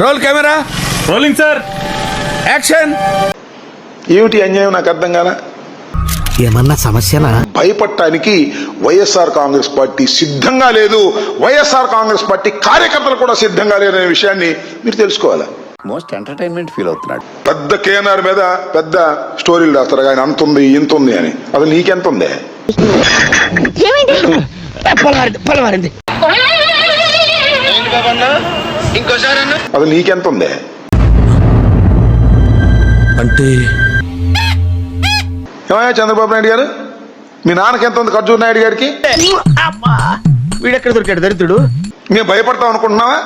Roll camera rolling sir. Action. ఏమిటి అన్యాయం నాకు అర్థం కాల. ఏమన్నా సమస్యనా? భయపడటానికి వైఎస్ఆర్ కాంగ్రెస్ పార్టీ సిద్ధంగా లేదు, వైఎస్ఆర్ కాంగ్రెస్ పార్టీ కార్యకర్తలు కూడా సిద్ధంగా లేరు అనే విషయాన్ని మీరు తెలుసుకోవాలి. మోస్ట్ ఎంటర్టైన్మెంట్ ఫీల్ అవుతున్నాడు. పెద్ద కేఎన్ఆర్ మీద పెద్ద స్టోరీలు రాస్తారు, ఆయన అంత ఉంది ఇంత ఉంది అని. అది నీకెంత ఉంది? అది నీకెంత ఉంది? అంటే ఏమయ్యా చంద్రబాబు నాయుడు గారు, మీ నాన్నకి ఎంత ఉంది ఖర్జూర్ నాయుడు గారికి? వీడెక్కడ దొరికాడు దరిద్రుడు? మేము భయపడతాం అనుకుంటున్నావా?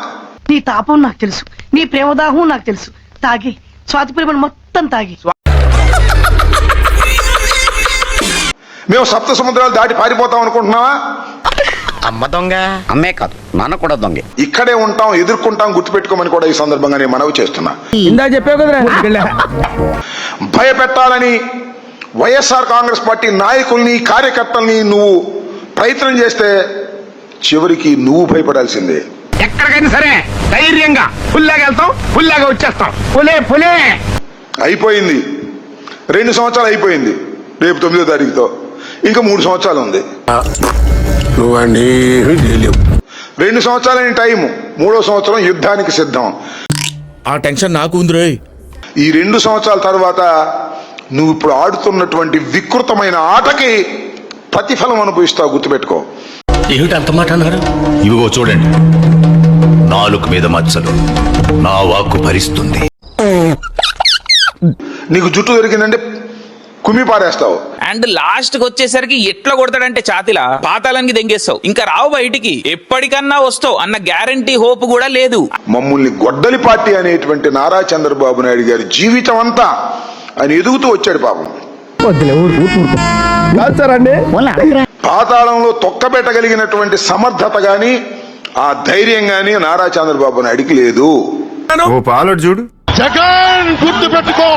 నీ తాపం నాకు తెలుసు, నీ ప్రేమదాహం నాకు తెలుసు. తాగి స్వాతి ప్రేమను మొత్తం తాగి మేము సప్త సముద్రాలు దాటి పారిపోతాం అనుకుంటున్నావా? అమ్మ దొంగ. అమ్మే కాదు, నాన్న కూడా దొంగే. ఇక్కడే ఉంటాం, ఎదుర్కొంటాం, గుర్తుపెట్టుకోమని కూడా ఈ సందర్భంగా నేను మనవి చేస్తున్నా. ఇందా చెప్పావు కదరా. భయపెట్టాలని వైఎస్ఆర్ కాంగ్రెస్ పార్టీ నాయకుల్ని కార్యకర్తల్ని నువ్వు ప్రయత్నం చేస్తే చివరికి నువ్వు భయపడాల్సిందే. ఎక్కడికైనా సరే ధైర్యంగా ఫుల్లాగా వెళ్తాం, ఫుల్లాగా వచ్చేస్తాం. పులే పులే. అయిపోయింది, 2 సంవత్సరాలు అయిపోయింది. రేపు 9వ తారీఖుతో ఇంకా 3 సంవత్సరాలు ఉంది. 2 సంవత్సరాలని టైము, 3వ సంవత్సరం యుద్ధానికి సిద్ధం. ఆ టెన్షన్ నాకు ఉంది రోయ్. ఈ 2 సంవత్సరాల తర్వాత నువ్వు ఇప్పుడు ఆడుతున్నటువంటి వికృతమైన ఆటకి ప్రతిఫలం అనుభవిస్తావు, గుర్తుపెట్టుకో. ఏమిటి అంత మాట అన్నారు? ఇవిగో చూడండి, నాలుగు మీద మచ్చలు, నా వాక్కు భరిస్తుంది. నీకు జుట్టు దొరికిందంటే కుమ్మి పారేస్తావు. అండ్ లాస్ట్ కి వచ్చేసరికి ఎట్లా కొడతాడంటే ఛాతిలా పాతాళానికి దెంగేస్తావు, ఇంకా రావు బయటికి. ఎప్పటికన్నా వస్తావు అన్న గ్యారంటీ హోప్ కూడా లేదు. మమ్మల్ని గొడ్డలి పార్టీ అనేటువంటి నారా చంద్రబాబు నాయుడు గారి జీవితం అంతా ఆయన ఎదుగుతూ వచ్చాడు పాపం. పాతాళంలో తొక్కబెట్టగలిగినటువంటి సమర్థత గాని ఆ ధైర్యం గాని నారా చంద్రబాబు నాయుడికి లేదు. చూడు జగన్, గుర్తు పెట్టుకో,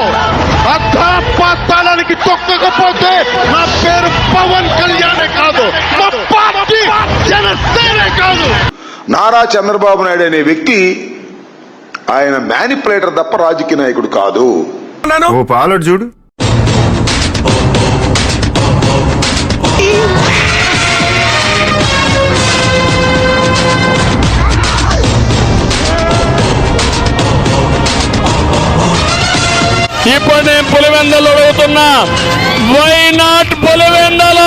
పాతాళానికి తొక్కకపోతే నా పేరు పవన్ కళ్యాణే కాదు, మా పార్టీ జనసేనే కాదు. నారా చంద్రబాబు నాయుడు అనే వ్యక్తి ఆయన మ్యానిపులేటర్ తప్ప రాజకీయ నాయకుడు కాదు. చూడు ఇప్పుడు నేను పులివెందలు అడుగుతున్నా, వై నాట్ పులివెందల?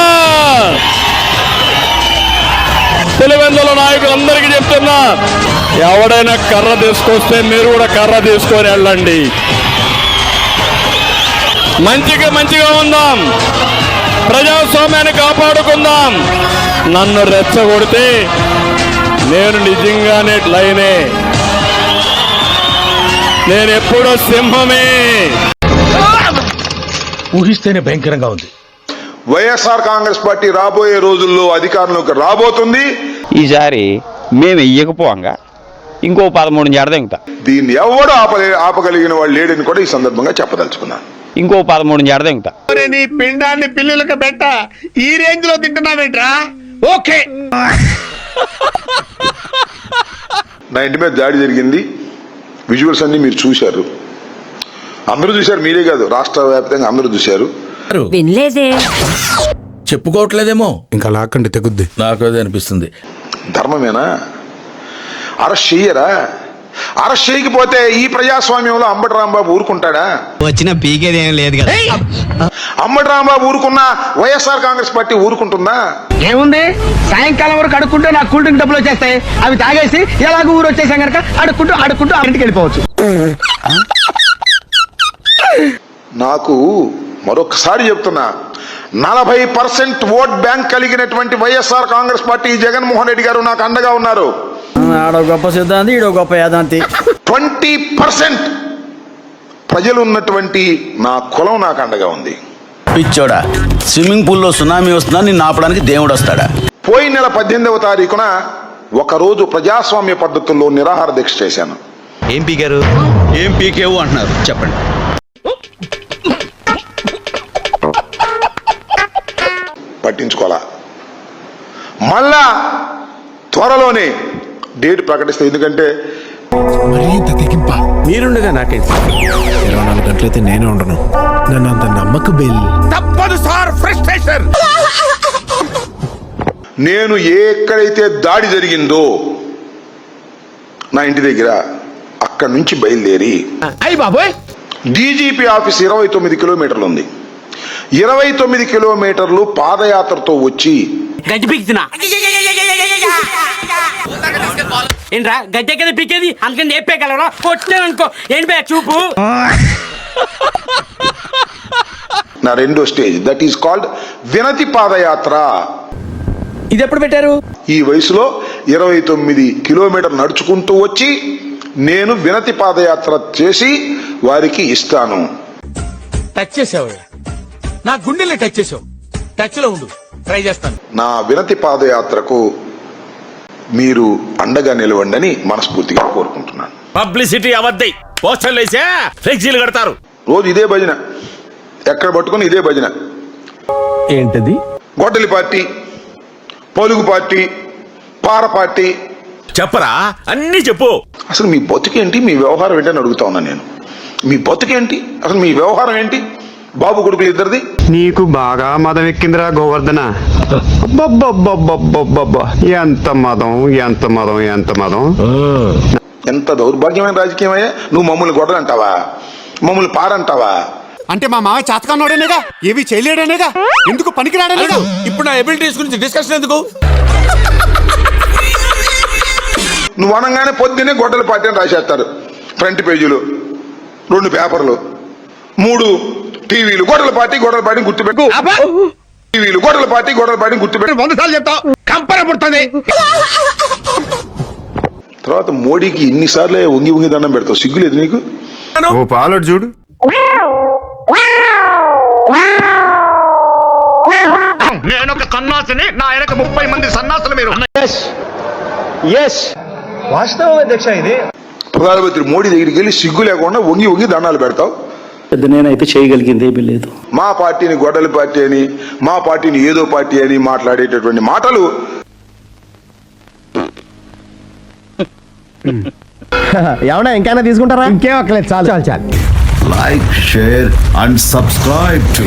పులివెందల నాయకులందరికీ చెప్తున్నా, ఎవడైనా కర్ర తీసుకొస్తే మీరు కూడా కర్ర తీసుకొని వెళ్ళండి. మంచిగా ఉందాం, ప్రజాస్వామ్యాన్ని కాపాడుకుందాం. నన్ను రెచ్చగొడితే నేను నిజంగానే లైనే, నేను ఎప్పుడో సింహమే. ఊహిస్తేనే భయంకరంగా ఉంది. వైఎస్ఆర్ కాంగ్రెస్ పార్టీ రాబోయే రోజుల్లో అధికారంలోకి రాబోతుంది. ఈసారి మేము ఇయ్యకపోగా ఇంకో 13 జడదెంగుతా. దీన్ని ఎవడు ఆపగలిగిన వాళ్ళు లేడని కూడా ఈ సందర్భంగా చెప్పదలుచుకున్నాను. ఇంకో 13 జడదెంగుతా. నీ పిండాన్ని పిల్లులకు పెట్ట ఈ రేంజ్ లో తింటున్నావేంట్రా? ఓకే, నా ఇంటి మీద దాడి జరిగింది, విజువల్స్ అన్ని మీరు చూశారు, అందరూ చూశారు, మీరే కాదు రాష్ట్ర వ్యాప్తంగా అందరూ చూశారు. వినలేదే, చెప్పుకోవట్లేదేమో. ఇంకా లాక్కండి తెగుద్ది. నాకు అదే అనిపిస్తుంది. ధర్మమేనా? అరెస్ట్ చెయ్యరా? అరెస్ట్ చేయకపోతే ఈ ప్రజాస్వామ్యంలో అంబటి రాంబాబు ఊరుకుంటాడా? వచ్చిన పీకేది ఏం లేదు కదా. అంబటి రాంబాబు ఊరుకున్నా వైఎస్ఆర్ కాంగ్రెస్ పార్టీ ఊరుకుంటుందా? ఏముంది, సాయంకాలం వరకు అడుక్కుంటే నాకు కూల్ డ్రింక్ డబ్బులు వచ్చేస్తాయి. అవి తాగేసి ఎలాగో ఊరు వచ్చేసాం కనుక అడుక్కుంటూ ఇంటికి వెళ్ళిపోవచ్చు. నాకు మరొకసారి చెప్తున్నా, 40% ఓట్ బ్యాంక్ కలిగినటువంటి వైఎస్ఆర్ కాంగ్రెస్ పార్టీ జగన్మోహన్ రెడ్డి గారు నాకు అండగా ఉన్నారు. ఆడో గొప్ప సిద్ధాంతి, ఈడో గొప్ప యాదాంతి. 20% ప్రజలు ఉన్నటువంటి నా కులం నాకు అండగా ఉంది. పిచ్చోడా, స్విమ్మింగ్ పూల్లో సునామీ వస్తున్నా నిన్ను ఆపడానికి దేవుడు వస్తాడా? పోయిన నెల 18వ తారీఖున ఒకరోజు ప్రజాస్వామ్య పద్ధతుల్లో నిరాహార దీక్ష చేశాను. ఏం పీకారు? ఏం పీకేవు అంటున్నారు, చెప్పండి. పట్టించుకోవాలా? మళ్ళా త్వరలోనే డేట్ ప్రకటిస్తే, ఎందుకంటే మరీ ఇంత తెగింప మీరుండగా నాకేంటి 24 గంటలైతే నేనే ఉండను. నన్ను అంత నమ్మక బెల్. తప్పదు సార్, ఫ్రస్ట్రేషన్. నేను ఎక్కడైతే దాడి జరిగిందో నా ఇంటి దగ్గర, అక్కడి నుంచి బయలుదేరి అయ్యి బాబోయ్, డీజీపీ ఆఫీస్ 29 కిలోమీటర్లు ఉంది. 29 కిలోమీటర్లు పాదయాత్రతో వచ్చి గడ్డి పీకుతున్నా ఏంట్రా గడ్డి కదా పీకేది, అందుకని చెప్పేయగలరా? కొట్టాననుకో ఏంటి బే చూపు. నా రెండో స్టేజ్, దట్ ఈస్ కాల్డ్ వినతి పాదయాత్ర. ఇది ఎప్పుడు పెట్టారు? ఈ వయసులో 29 కిలోమీటర్ నడుచుకుంటూ వచ్చి నేను వినతి పాదయాత్ర చేసి వారికి ఇస్తాను. టచ్ చేసావు, నా గుండెల్ని టచ్ చేసావు. టచ్ లో ఉండు, ట్రై చేస్తాను. నా వినతి పాదయాత్రకు మీరు అండగా నిలవండి అని మనస్ఫూర్తిగా కోరుకుంటున్నాను. పబ్లిసిటీ అవద్ది, పోస్టర్లు వేసా ఫ్లెక్సీలు కడతారు. రోజు ఇదే భజన, ఎక్కడ పట్టుకుని ఇదే భజన. ఏంటది? గొడ్డలి పార్టీ, పొలుగు పార్టీ, పార పార్టీ. చెప్పరా, అన్ని చెప్పు. అసలు మీ బతుకేంటి, మీ వ్యవహారం ఏంటి అని అడుగుతా ఉన్నాను నేను. మీ బతుకేంటి, అసలు మీ వ్యవహారం ఏంటి? బాబు కొడుకులు ఇద్దరిది. నీకు బాగా మదం ఎక్కిందిరా గోవర్ధన. అబ్బబ్బబ్బబ్బబ్బబ్బబ్బ. ఎంత మదం, ఎంత మదం, ఎంత మదం. ఎంత దౌర్భాగ్యమైన రాజకీయం అయ్యా. నువ్వు మమ్మల్ని గొడవలు అంటావా, మమ్మల్ని పారంటావా? అంటే మా మావ చాతకాన్నోడనేగా, ఏవి చేయలేడనేగా, ఎందుకు పనికిరాడనేగా. ఇప్పుడు నా ఎబిలిటీస్ గురించి డిస్కషన్ ఎందుకు? నువ్వు అనగానే పొద్దున్నే గొడ్డల పార్టీ అని రాసేస్తారు. ఫ్రంట్ పేజీలు 2 పేపర్లు, 3 టీవీలు. గొడ్డల పార్టీ గుర్తుపెట్టు. టీవీలు గొడ్డల పార్టీ గుర్తుపెట్టు. 100 సార్లు చెప్తావు, కంపర పుడుతుంది. తర్వాత మోడీకి ఇన్నిసార్లు వంగి వంగి దండం పెడతావు, సిగ్గులేదు నీకు? ఓ పాలోడు చూడు. నేను ఒక సన్నాసిని, నా వెనక 30 మంది సన్నాసులు మీరు. వాస్తవం అధ్యక్ష, ఇది ప్రధానమంత్రి మోడీ దగ్గరికి వెళ్ళి సిగ్గు లేకుండా వంగి వంగి దండాలు పెడతావు. నేనైతే చేయగలిగింది ఏమీ లేదు. మా పార్టీని గొడ్డలి పార్టీ అని, మా పార్టీని ఏదో పార్టీ అని మాట్లాడేటటువంటి మాటలు ఏమన్నా ఇంకైనా తీసుకుంటారా? ఇంకేం అక్కలేదు, చాలు చాలు చాలు. Like, share and subscribe to